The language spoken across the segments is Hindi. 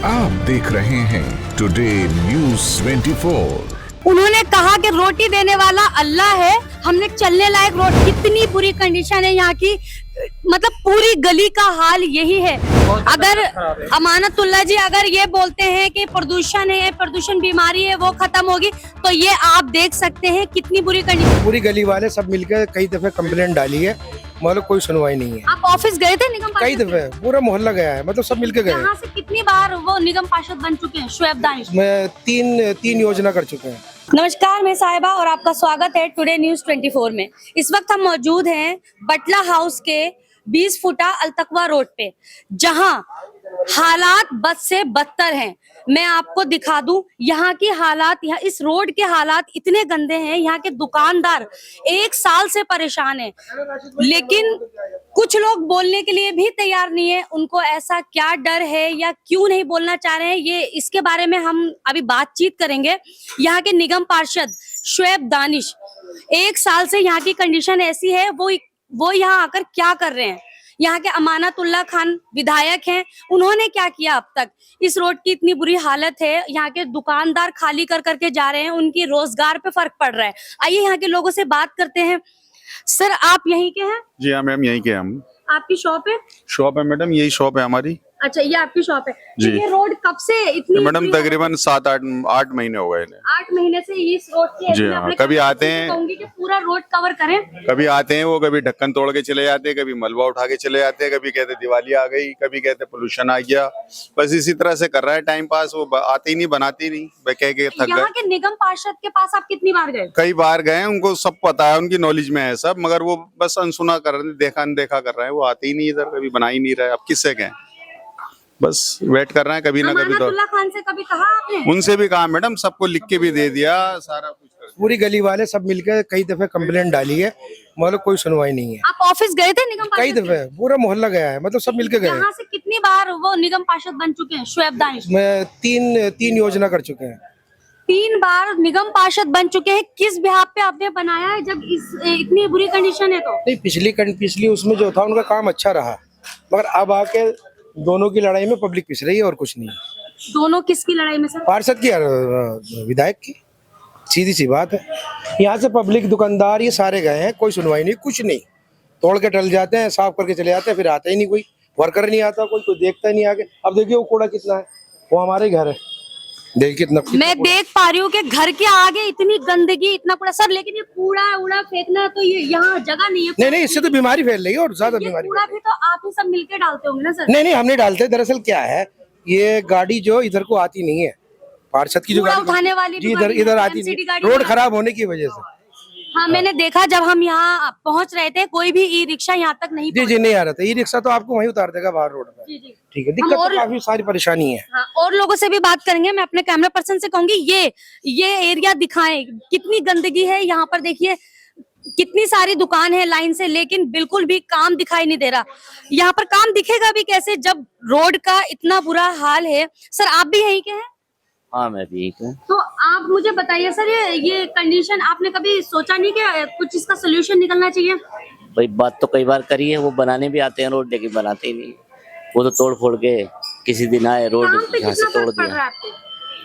आप देख रहे हैं टुडे न्यूज़ 24। उन्होंने कहा कि रोटी देने वाला अल्लाह है, हमने चलने लायक रोड। कितनी बुरी कंडीशन है यहाँ की, मतलब पूरी गली का हाल यही है। अगर अमानतुल्लाह जी अगर ये बोलते हैं कि प्रदूषण है, प्रदूषण बीमारी है, वो खत्म होगी, तो ये आप देख सकते हैं कितनी बुरी कंडीशन। पूरी गली वाले सब मिलकर कई दफे कंप्लेंट डाली है, मतलब कोई सुनवाई नहीं है। आप ऑफिस गए थे निगम कई पार्षद? दफे पूरा मोहल्ला गया है, मतलब सब मिलकर गए हैं। यहाँ से कितनी बार वो निगम पार्षद बन चुके हैं शुएब दानिश? मैं तीन योजना कर चुके हैं। नमस्कार, मैं साहिबा और आपका स्वागत है टुडे न्यूज 24 में। इस वक्त हम मौजूद हैं बटला हाउस के 20 फुटा अलतकवा रोड पे, जहां हालात बद से बदतर हैं। मैं आपको दिखा दूं यहाँ की हालात, यहाँ इस रोड के हालात इतने गंदे हैं। यहाँ के दुकानदार 1 साल से परेशान हैं, लेकिन कुछ लोग बोलने के लिए भी तैयार नहीं है। उनको ऐसा क्या डर है या क्यों नहीं बोलना चाह रहे हैं, ये इसके बारे में हम अभी बातचीत करेंगे। यहाँ के निगम पार्षद शुएब दानिश, 1 साल से यहाँ की कंडीशन ऐसी है, वो यहाँ आकर क्या कर रहे हैं। यहाँ के अमानतुल्लाह खान विधायक हैं, उन्होंने क्या किया अब तक। इस रोड की इतनी बुरी हालत है, यहाँ के दुकानदार खाली कर करके जा रहे हैं, उनकी रोजगार पे फर्क पड़ रहा है। आइए यहाँ के लोगों से बात करते हैं। सर, आप यहीं के हैं? जी हाँ मैम, यहीं के हम। आपकी शॉप है? शॉप है मैडम, यही शॉप है हमारी। अच्छा, ये आपकी शॉप है। जी। ये रोड कब से इतनी मैडम तकरीबन 7-8 महीने हो गए इन्हें। 8 महीने से इस रोड की। जी हाँ, कभी आते हैं, कहूंगी कि पूरा रोड कवर करें। कभी आते हैं वो, कभी ढक्कन तोड़ के चले जाते हैं, कभी मलबा उठा के चले जाते हैं, कभी कहते दिवाली आ गई, कभी कहते पोल्यूशन आ गया। बस इसी तरह से कर रहा है टाइम पास। वो आते ही नहीं, बनाते नहीं, कह के थक यहाँ गए। के निगम पार्षद के पास आप कितनी बार गए? कई बार गए, उनको सब पता है, उनकी नॉलेज में है सब, मगर वो बस अनसुना कर रहे हैं, देखा अनदेखा कर रहे हैं। वो आते ही नहीं इधर, कभी बना ही नहीं रहे। अब किससे गए, बस वेट कर रहे हैं, कभी ना कभी तो। अमानतुल्लाह खान से कभी कहा आपने? उनसे भी कहा मैडम, सबको लिख के भी दे दिया, सारा कुछ कर दिया। पूरी गली वाले सब मिलकर कई दफे कंप्लेंट डाली है, मतलब कोई सुनवाई नहीं है। आप ऑफिस गए थे निगम कई पार्षद? दफे पूरा मोहल्ला गया है, मतलब सब मिलकर गए हैं। यहाँ से कितनी बार वो निगम पार्षद बन चुके हैं शुएब दानिश? मैं तीन योजना कर चुके हैं। 3 बार निगम पार्षद बन चुके हैं। किस बिहाफ पे आपने बनाया है जब इतनी बुरी कंडीशन है? तो नहीं, पिछली उसमें जो था उनका काम अच्छा रहा, मगर अब आके दोनों की लड़ाई में पब्लिक पिस रही है और कुछ नहीं। दोनों किसकी लड़ाई में सर? पार्षद की और विधायक की, सीधी सी बात है। यहाँ से पब्लिक, दुकानदार, ये सारे गए हैं, कोई सुनवाई नहीं, कुछ नहीं। तोड़ के टल जाते हैं, साफ करके चले जाते हैं, फिर आता ही नहीं कोई। वर्कर नहीं आता, कोई देखता ही नहीं आगे। अब देखिए वो कूड़ा कितना है, वो हमारे घर है, देखिए कितना। मैं देख पा रही हूँ कि घर के आगे इतनी गंदगी, इतना कूड़ा सर। लेकिन ये कूड़ा फेंकना तो ये यहाँ जगह नहीं है। नहीं, इससे तो बीमारी फैल रही है और ज्यादा ये बीमारी। कूड़ा भी तो आप ही सब मिलके डालते होंगे ना सर? नहीं, हम नहीं डालते। दरअसल क्या है, ये गाड़ी जो इधर को आती नहीं है, पार्षद की जो कूड़ा गाड़ी उठाने वाली जी जो इधर गाड़ी आती MCD नहीं, गाड़ी रोड नहीं खराब होने की वजह से। हाँ, मैंने देखा जब हम यहाँ पहुँच रहे थे, कोई भी ई रिक्शा यहाँ तक नहीं जी नहीं आ रहा था। ई रिक्शा तो आपको वहीं उतार देगा बाहर रोड पे। जी। ठीक है, दिक्कत तो काफी सारी परेशानी है। हाँ, और लोगों से भी बात करेंगे। मैं अपने कैमरा पर्सन से कहूंगी ये एरिया दिखाएं, कितनी गंदगी है यहाँ पर। देखिए कितनी सारी दुकान है लाइन से, लेकिन बिल्कुल भी काम दिखाई नहीं दे रहा। यहाँ पर काम दिखेगा भी कैसे जब रोड का इतना बुरा हाल है। सर, आप भी यहीं के हैं? हाँ, मैं भी एक हूँ। तो आप मुझे बताइए सर, ये कंडीशन आपने कभी सोचा नहीं कि कुछ इसका सोल्यूशन निकलना चाहिए? भाई बात तो कई बार करी है, वो बनाने भी आते हैं रोड, लेकिन बनाते ही नहीं। वो तो तोड़ फोड़ के किसी दिन आए, रोड काम पे यहाँ से कितना तोड़ फर्क पड़ रहा दिया। है आपको?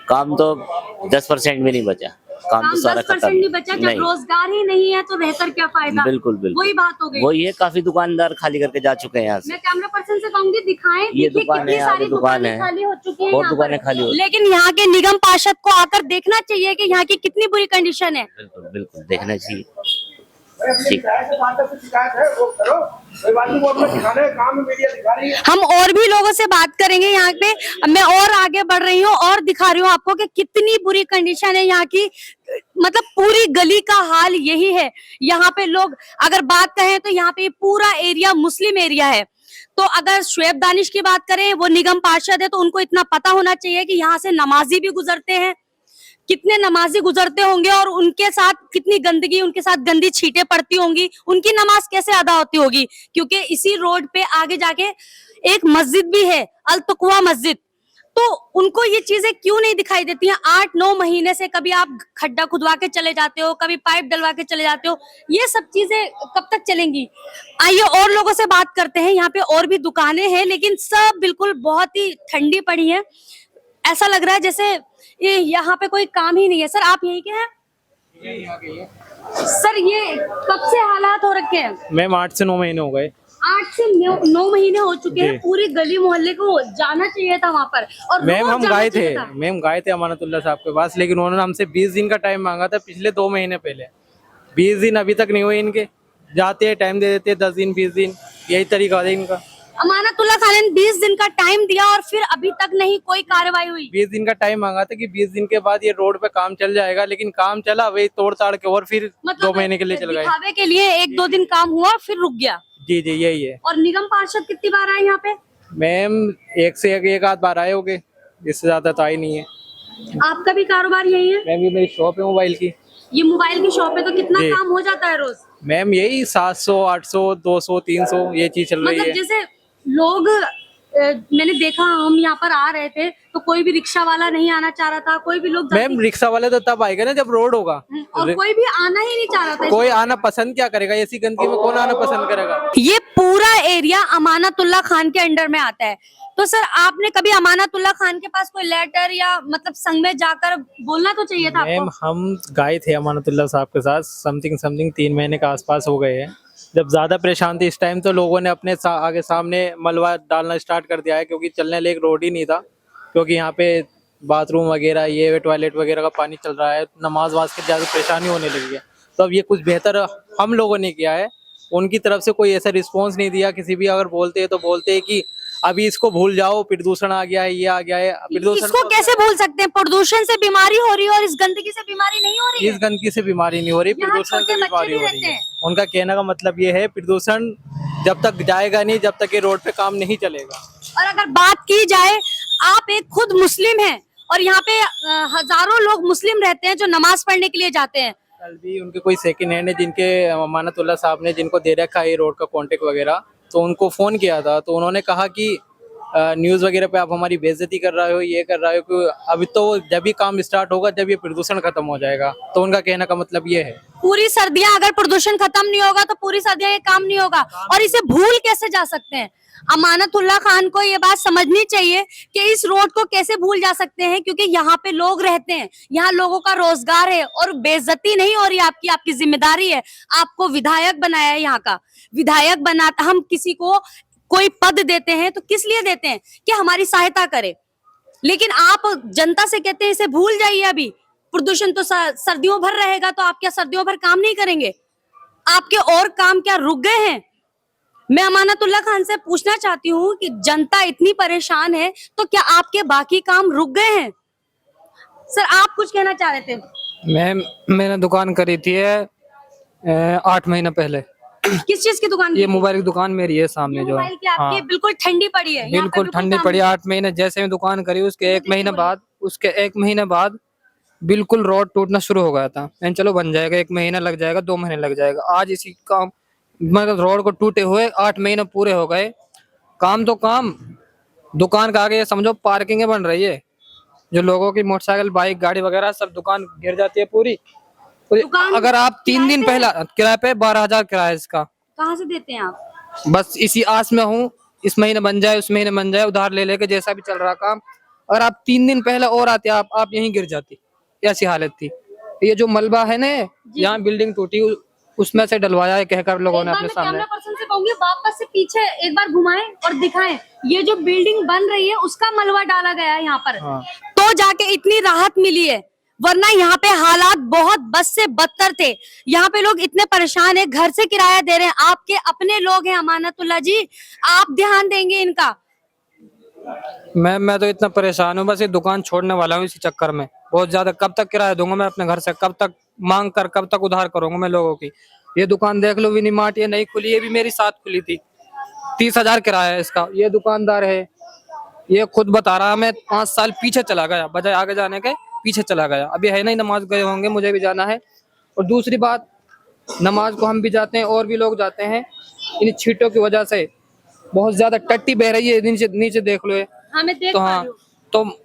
काम तो 10% भी नहीं बचा, काम तो सारा 10% खत्म। नहीं बचा। जब रोजगार ही नहीं है तो रहकर क्या फायदा? बिल्कुल बिल्कुल, वही बात हो गई। वही है, काफी दुकानदार खाली करके जा चुके हैं यहाँ से। मैं कैमरा पर्सन से कहूंगी दिखाएं। ये देखिए दुकान कितनी है, सारी आगे दुकान दुकानें है, खाली हो चुकी हैं बहुत यहाँ दुकानें पर। खाली हो। लेकिन यहाँ के निगम पार्षद को आकर देखना चाहिए कि यहाँ की कितनी बुरी कंडीशन है। बिल्कुल बिल्कुल, देखना चाहिए। हम और भी लोगों से बात करेंगे यहाँ पे। मैं और आगे बढ़ रही हूँ और दिखा रही हूँ आपको कि कितनी बुरी कंडीशन है यहाँ की। मतलब पूरी गली का हाल यही है। यहाँ पे लोग अगर बात कहें तो यहाँ पे पूरा एरिया मुस्लिम एरिया है। तो अगर शुएब दानिश की बात करें, वो निगम पार्षद है, तो उनको इतना पता होना चाहिए कि यहाँ से नमाजी भी गुजरते हैं, कितने नमाजी गुजरते होंगे और उनके साथ कितनी गंदगी, उनके साथ गंदी छींटें पड़ती होंगी, उनकी नमाज कैसे अदा होती होगी। क्योंकि इसी रोड पे आगे जाके एक मस्जिद भी है, अलतकवा मस्जिद। तो उनको ये चीजें क्यों नहीं दिखाई देती हैं? 8-9 महीने से कभी आप खड्डा खुदवा के चले जाते हो, कभी पाइप डलवा के चले जाते हो। ये सब चीजें कब तक चलेंगी? आइए और लोगों से बात करते हैं। यहाँ पे और भी दुकानें हैं, लेकिन सब बिल्कुल बहुत ही ठंडी पड़ी है। ऐसा लग रहा है जैसे ये यहाँ पे कोई काम ही नहीं है। सर आप यहीं के हैं? सर ये कब से हालात हो रखे हैं? मैम 8 से 9 महीने हो गए। 8 से 9 महीने हो चुके हैं। जी। पूरी गली मोहल्ले को जाना चाहिए था वहाँ पर, और मैम रोज हम जाना गए चाहिए थे, था। मैम गए थे अमानतुल्लाह साहब के पास, लेकिन उन्होंने हमसे 20 दिन का टाइम मांगा था पिछले 2 महीने पहले। 20 दिन अभी तक नहीं हुए इनके। जाते हैं टाइम दे देते हैं 10 दिन 20 दिन, यही तरीका है इनका। अमानतुल्लाह खान ने 20 दिन का टाइम दिया और फिर अभी तक नहीं कोई कार्रवाई हुई। 20 दिन का टाइम मांगा था कि 20 दिन के बाद ये रोड पे काम चल जाएगा, लेकिन काम चला वही तोड़ ताड़ के और फिर 2 महीने के लिए चल गए। दिखावे के लिए 1-2 दिन काम हुआ फिर रुक गया। जी जी यही है। और निगम पार्षद कितनी बार आए यहाँ पे? मैम एक से एक आध बार आए होगे, इससे ज्यादा तो आई नहीं है। आपका भी कारोबार यही है? मैम ये मेरी शॉप है मोबाइल की। ये मोबाइल की शॉप है, तो कितना जी। काम हो जाता है रोज? मैम यही 700 800 200 300 ये चीज चल रही मतलब है। जैसे लोग मैंने देखा, हम यहाँ पर आ रहे थे तो कोई भी रिक्शा वाला नहीं आना चाह रहा था, कोई भी लोग मैम रिक्शा वाले तो तब आएगा ना जब रोड होगा। और कोई भी आना ही नहीं चाह रहा था। कोई आना पसंद क्या करेगा? ऐसी गंदगी में कौन आना पसंद करेगा? ये पूरा एरिया अमानतुल्लाह खान के अंडर में आता है। तो सर आपने कभी अमानतुल्लाह खान के पास कोई लेटर या मतलब संघ में जाकर बोलना तो चाहिए था मैम आपको। हम गए थे अमानतुल्लाह साहब के साथ, समथिंग 3 महीने के आसपास हो गए हैं। जब ज्यादा परेशान थे इस टाइम तो लोगों ने अपने आगे सामने मलबा डालना स्टार्ट कर दिया है, क्योंकि चलने लायक रोड ही नहीं था। क्योंकि यहाँ पे बाथरूम वगैरह ये टॉयलेट वगैरह का पानी चल रहा है, नमाज वाज की ज़्यादा परेशानी होने लगी है। तो अब ये कुछ बेहतर हम लोगों ने किया है। उनकी तरफ से कोई ऐसा रिस्पॉन्स नहीं दिया। किसी भी अगर बोलते हैं तो बोलते हैं कि अभी इसको भूल जाओ, प्रदूषण आ गया है, ये आ गया है। प्रदूषण इसको कैसे भूल सकते हैं? प्रदूषण से बीमारी हो रही है और इस गंदगी से बीमारी नहीं हो रही है। इस गंदगी से बीमारी नहीं हो रही, यहाँ प्रदूषण छोटे से बच्चे बीमारी भी हो रही रहते है। हैं। उनका कहने का मतलब ये है प्रदूषण जब तक जाएगा नहीं, जब तक ये रोड पे काम नहीं चलेगा। और अगर बात की जाए, आप एक खुद मुस्लिम हैं और यहाँ पे हजारों लोग मुस्लिम रहते हैं जो नमाज पढ़ने के लिए जाते हैं। कल भी उनके कोई सेकंड हैंड है जिनके अमानतुल्लाह साहब ने जिनको दे रखा है ये रोड का कॉन्टेक्ट वगैरह, तो उनको फोन किया था तो उन्होंने कहा कि न्यूज़ वगैरह पे आप हमारी बेइज्जती कर रहे हो, ये कर रहे हो कि अभी तो जब भी काम स्टार्ट होगा जब ये प्रदूषण खत्म हो जाएगा। तो उनका कहने का मतलब ये है पूरी सर्दियां अगर प्रदूषण खत्म नहीं होगा तो पूरी सर्दियां ये काम नहीं होगा। और इसे भूल कैसे जा सकते हैं? अमानतुल्लाह खान को ये बात समझनी चाहिए कि इस रोड को कैसे भूल जा सकते हैं, क्योंकि यहाँ पे लोग रहते हैं, यहाँ लोगों का रोजगार है और बेइज्जती नहीं हो रही आपकी, आपकी जिम्मेदारी है। आपको विधायक बनाया है यहाँ का, विधायक बनाता, हम किसी को कोई पद देते हैं तो किस लिए देते हैं? कि हमारी सहायता करे। लेकिन आप जनता से कहते हैं इसे भूल जाइए, अभी प्रदूषण तो सर्दियों भर रहेगा, तो आप क्या सर्दियों भर काम नहीं करेंगे? आपके और काम क्या रुक गए हैं? मैं अमानतुल्लाह खान से पूछना चाहती हूँ कि जनता इतनी परेशान है तो क्या आपके बाकी काम रुक गए हैं? सर आप कुछ कहना चाह रहे थे? मैम मैंने दुकान करी थी 8 महीने पहले। किस चीज की दुकान? ये मोबाइल की दुकान मेरी है सामने जो है। मोबाइल की आपकी हाँ, बिल्कुल ठंडी पड़ी है, यहाँ पे बिल्कुल ठंडी काम पड़ी। नहीं। 8 महीने जैसे मैं दुकान करी उसके 1 महीने बाद बिल्कुल रोड टूटना शुरू हो गया था। मैंने चलो बन जाएगा, 1 महीना लग जाएगा, 2 महीने लग जाएगा। आज इसी काम मतलब रोड को टूटे हुए 8 महीने पूरे हो गए। काम तो काम, दुकान का आगे ये समझो पार्किंग बन रही है, जो लोगों की मोटरसाइकिल बाइक गाड़ी वगैरह सब दुकान गिर जाती है पूरी। दुकान अगर आप 3 दिन किराए पे? पहला किराए पे 12,000 किराया है इसका। कहाँ से देते हैं आप? बस इसी आस में हूँ, इस महीने बन जाए उस महीने बन जाए, उधार ले लेके जैसा भी चल रहा काम। अगर आप 3 दिन पहले और आते आप यहीं गिर जाती, ऐसी हालत थी। ये जो मलबा है ना, यहाँ बिल्डिंग टूटी उसमें से डलवाया है कहकर लोगों ने अपने सामने। कैमरा पर्सन से कहूंगी वापस से पीछे एक बार घुमाएं और दिखाएं, ये जो बिल्डिंग बन रही है उसका मलबा डाला गया है यहाँ पर। हाँ। तो जाके इतनी राहत मिली है, वरना यहाँ पे हालात बहुत बद से बदतर थे। यहाँ पे लोग इतने परेशान है, घर से किराया दे रहे हैं, आपके अपने लोग हैं अमानतुल्लाह जी, आप ध्यान देंगे इनका? मैं तो इतना परेशान हूँ, बस ये दुकान छोड़ने वाला हूँ इसी चक्कर में। बहुत ज्यादा, कब तक किराया दूंगा मैं अपने घर से? कब तक मांग कर, कब तक उधार करूंगा मैं लोगों की? ये दुकान देख लो, विनी मार्ट, ये नहीं खुली, ये भी मेरी साथ खुली थी। 30,000 किराया है इसका। ये दुकानदार है, ये खुद बता रहा, मैं 5 साल पीछे चला गया, बजाय आगे जाने के पीछे चला गया। अभी है नहीं, नमाज गए होंगे, मुझे भी जाना है। और दूसरी बात, नमाज को हम भी जाते हैं और भी लोग जाते हैं। इन छींटों की वजह से बहुत ज्यादा टट्टी बह रही है, नीचे नीचे देख लो ये। हाँ मैं देख तो पा हाँ, रही हूँ। तो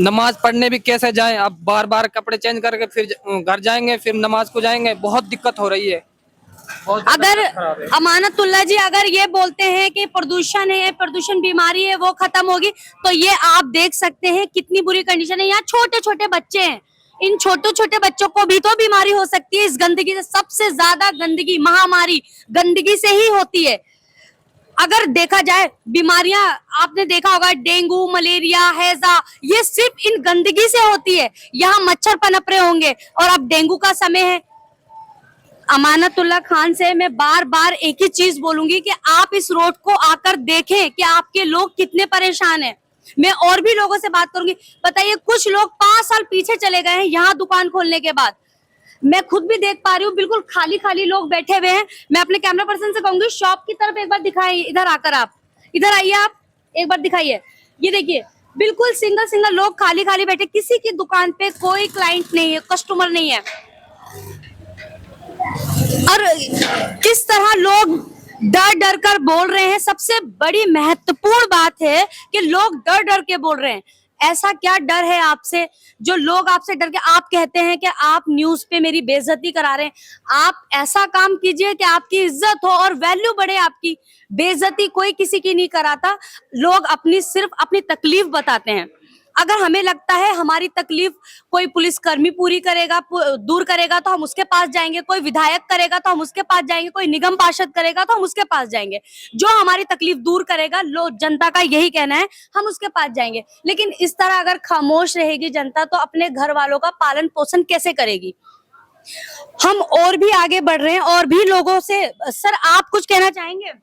नमाज पढ़ने भी कैसे जाएं? अब बार बार कपड़े चेंज करके फिर घर जाएंगे, फिर नमाज को जाएंगे, बहुत दिक्कत हो रही है। अगर अमानतुल्लाह जी अगर ये बोलते हैं कि प्रदूषण है, प्रदूषण बीमारी है, वो खत्म होगी, तो ये आप देख सकते हैं कितनी बुरी कंडीशन है। यहाँ छोटे छोटे बच्चे हैं, इन छोटे छोटे बच्चों को भी तो बीमारी हो सकती है इस गंदगी से। सबसे ज्यादा गंदगी, महामारी गंदगी से ही होती है। अगर देखा जाए बीमारियां, आपने देखा होगा डेंगू, मलेरिया, हैजा, ये सिर्फ इन गंदगी से होती है। यहाँ मच्छर पनप रहे होंगे और अब डेंगू का समय है। अमानतुल्लाह खान से मैं बार बार एक ही चीज बोलूंगी कि आप इस रोड को आकर देखें कि आपके लोग कितने परेशान हैं। मैं और भी लोगों से बात करूंगी। बताइए, कुछ लोग 5 साल पीछे चले गए हैं यहाँ दुकान खोलने के बाद। मैं खुद भी देख पा रही हूँ, बिल्कुल खाली खाली लोग बैठे हुए हैं। मैं अपने कैमरा पर्सन से कहूंगी शॉप की तरफ एक बार दिखाइए, इधर आकर आप इधर आइए, आप एक बार दिखाइए। ये देखिए, बिल्कुल सिंगल सिंगल लोग खाली खाली बैठे, किसी की दुकान पे कोई क्लाइंट नहीं है, कस्टमर नहीं है। और किस तरह लोग डर डर कर बोल रहे हैं। सबसे बड़ी महत्वपूर्ण बात है कि लोग डर डर के बोल रहे हैं। ऐसा क्या डर है आपसे जो लोग आपसे डर के आप कहते हैं कि आप न्यूज पे मेरी बेइज्जती करा रहे हैं। आप ऐसा काम कीजिए कि आपकी इज्जत हो और वैल्यू बढ़े आपकी। बेइज्जती कोई किसी की नहीं कराता, लोग अपनी सिर्फ अपनी तकलीफ बताते हैं। अगर हमें लगता है हमारी तकलीफ कोई पुलिसकर्मी पूरी करेगा, दूर करेगा, तो हम उसके पास जाएंगे। कोई विधायक करेगा तो हम उसके पास जाएंगे। कोई निगम पार्षद करेगा तो हम उसके पास जाएंगे। जो हमारी तकलीफ दूर करेगा, लोग, जनता का यही कहना है, हम उसके पास जाएंगे। लेकिन इस तरह अगर खामोश रहेगी जनता तो अपने घर वालों का पालन पोषण कैसे करेगी। हम और भी आगे बढ़ रहे हैं और भी लोगों से। सर, आप कुछ कहना चाहेंगे?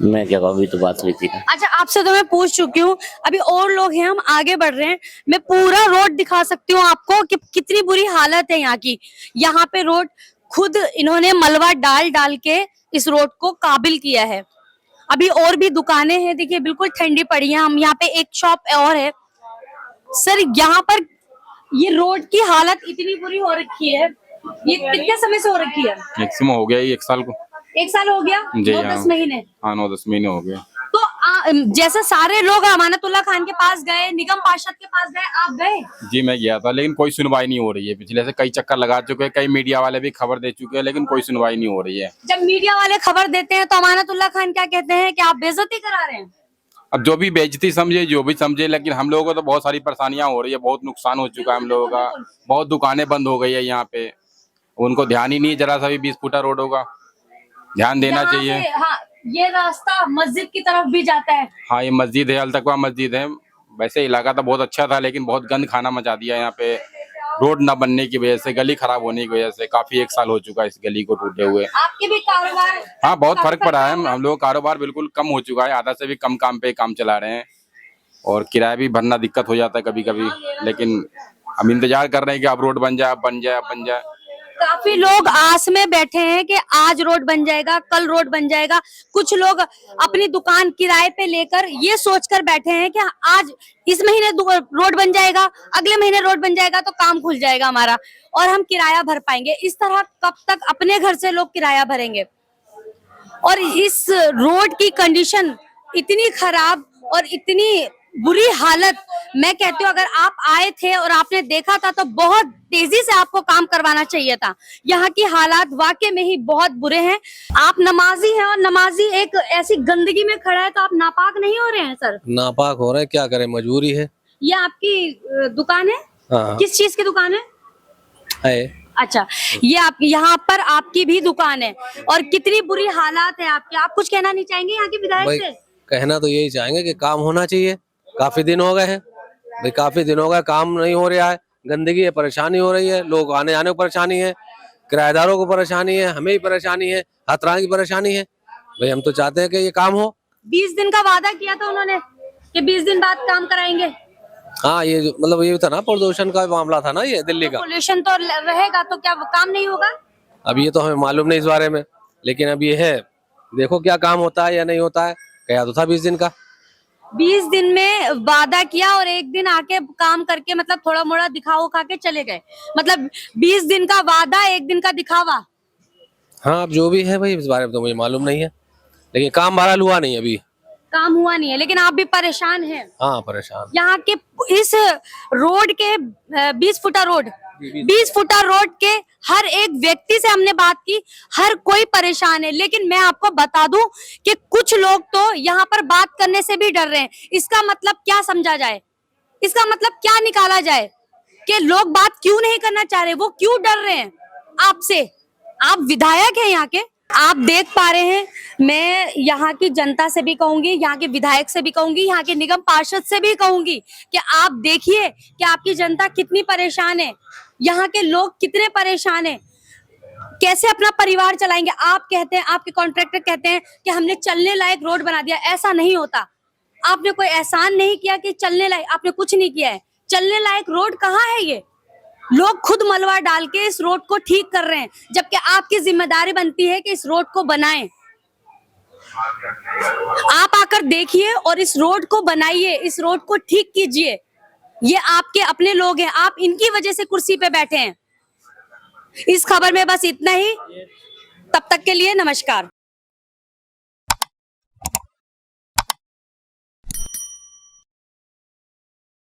मैं क्या कहूँ, अभी तो बात हुई थी। अच्छा, आपसे तो मैं पूछ चुकी हूँ, अभी और लोग हैं, हम आगे बढ़ रहे हैं। मैं पूरा रोड दिखा सकती हूँ आपको कि कितनी बुरी हालत है यहाँ की। यहाँ पे रोड खुद इन्होंने मलबा डाल डाल के इस रोड को काबिल किया है। अभी और भी दुकानें हैं, देखिए बिल्कुल ठंडी पड़ी है। हम यहाँ पे एक शॉप और है। सर, यहाँ पर ये रोड की हालत इतनी बुरी हो रखी है, ये कितने समय से हो रखी है? मैक्सिमम हो गया ये 1 साल को। 1 साल हो गया? जी 9-10 महीने? हाँ, 9-10 महीने हो गए। तो जैसे सारे लोग अमानतुल्लाह खान के पास गए, निगम पार्षद के पास गए, आप गए? जी मैं गया था, लेकिन कोई सुनवाई नहीं हो रही है। पिछले से कई चक्कर लगा चुके हैं, कई मीडिया वाले भी खबर दे चुके हैं, लेकिन कोई सुनवाई नहीं हो रही है। जब मीडिया वाले खबर देते हैं तो अमानतुल्लाह खान क्या कहते हैं कि आप बेइज्जती करा रहे हैं। अब जो भी बेइज्जती समझे, जो भी समझे, लेकिन हम लोगों को तो बहुत सारी परेशानियां हो रही है, बहुत नुकसान हो चुका है हम लोगों का। बहुत दुकानें बंद हो गई है यहाँ पे, उनको ध्यान ही नहीं जरा सा भी। 20 फुटा रोड होगा, ध्यान देना यहाँ चाहिए। से, हाँ, ये रास्ता मस्जिद की तरफ भी जाता है। हाँ, ये मस्जिद है, अलतकवा मस्जिद है। वैसे इलाका तो बहुत अच्छा था, लेकिन बहुत गंद खाना मचा दिया यहाँ पे। रोड न बनने की वजह से, गली खराब होने की वजह से काफी 1 साल हो चुका है इस गली को टूटे हुए। आपके भी कारोबार? हाँ, बहुत फर्क पड़ा है। हम लोग कारोबार बिल्कुल कम हो चुका है, आधा से भी कम काम पे काम चला रहे हैं। और किराया भी भरना दिक्कत हो जाता है कभी कभी, लेकिन हम इंतजार कर रहे हैं कि अब रोड बन जाए, बन जाए, बन जाए। काफी लोग आस में बैठे हैं कि आज रोड बन जाएगा, कल रोड बन जाएगा। कुछ लोग अपनी दुकान किराए पे लेकर ये सोचकर बैठे हैं कि आज इस महीने रोड बन जाएगा, अगले महीने रोड बन जाएगा तो काम खुल जाएगा हमारा और हम किराया भर पाएंगे। इस तरह कब तक अपने घर से लोग किराया भरेंगे। और इस रोड की कंडीशन इतनी खराब और इतनी बुरी हालत, मैं कहती हूँ अगर आप आए थे और आपने देखा था तो बहुत तेजी से आपको काम करवाना चाहिए था। यहाँ की हालात वाकई में ही बहुत बुरे हैं। आप नमाजी हैं और नमाजी एक ऐसी गंदगी में खड़ा है, तो आप नापाक नहीं हो रहे हैं? सर, नापाक हो रहे हैं, क्या करें, मजबूरी है। ये आपकी दुकान है? हाँ। किस चीज की दुकान है? अच्छा, ये आप यहाँ पर आपकी भी दुकान है और कितनी बुरी हालात है आपकी। आप कुछ कहना नहीं चाहेंगे यहाँ के विधायक से? कहना तो यही चाहेंगे कि काम होना चाहिए। काफी दिन हो गए हैं भाई, काफी दिन हो गए, काम नहीं हो रहा है। गंदगी है, परेशानी हो रही है, लोग आने जाने को परेशानी है, किराएदारों को परेशानी है, हमें भी परेशानी है, हर तरह की परेशानी है भाई। हम तो चाहते हैं कि ये काम हो। 20 दिन का वादा किया था उन्होंने कि 20 दिन बाद काम कराएंगे। हाँ, ये मतलब ये था ना, प्रदूषण का मामला था ना ये दिल्ली का। पोल्यूशन तो रहेगा तो क्या काम नहीं होगा? अब ये तो हमें मालूम नहीं इस बारे में, लेकिन अब ये है, देखो क्या काम होता है या नहीं होता है। कहा तो था 20 दिन का। 20 दिन में वादा किया और एक दिन आके काम करके मतलब थोड़ा मोड़ा दिखावा खा के चले गए। मतलब 20 दिन का वादा, एक दिन का दिखावा। हाँ, अब जो भी है भाई, इस बारे में तो मुझे मालूम नहीं है, लेकिन काम बहरहाल हुआ नहीं, अभी काम हुआ नहीं है, लेकिन आप भी परेशान हैं। हाँ, परेशान। यहाँ के इस रोड के 20 फुटा रोड 20 फुटा रोड के हर एक व्यक्ति से हमने बात की, हर कोई परेशान है। लेकिन मैं आपको बता दूं कि कुछ लोग तो यहाँ पर बात करने से भी डर रहे हैं। इसका मतलब क्या समझा जाए, इसका मतलब क्या निकाला जाए कि लोग बात क्यों नहीं करना चाह रहे, वो क्यों डर रहे हैं आपसे? आप विधायक हैं यहाँ के, आप देख पा रहे हैं। मैं यहाँ की जनता से भी कहूंगी, यहाँ के विधायक से भी कहूंगी, यहाँ के निगम पार्षद से भी कहूंगी कि आप देखिए कि आपकी जनता कितनी परेशान है, यहाँ के लोग कितने परेशान हैं, कैसे अपना परिवार चलाएंगे। आप कहते हैं, आपके कॉन्ट्रैक्टर कहते हैं कि हमने चलने लायक रोड बना दिया। ऐसा नहीं होता। आपने कोई एहसान नहीं किया कि चलने लायक, आपने कुछ नहीं किया है। चलने लायक रोड कहाँ है? ये लोग खुद मलबा डाल के इस रोड को ठीक कर रहे हैं, जबकि आपकी जिम्मेदारी बनती है कि इस रोड को बनाएं। आप आकर देखिए और इस रोड को बनाइए, इस रोड को ठीक कीजिए। ये आपके अपने लोग हैं, आप इनकी वजह से कुर्सी पे बैठे हैं। इस खबर में बस इतना ही। तब तक के लिए नमस्कार।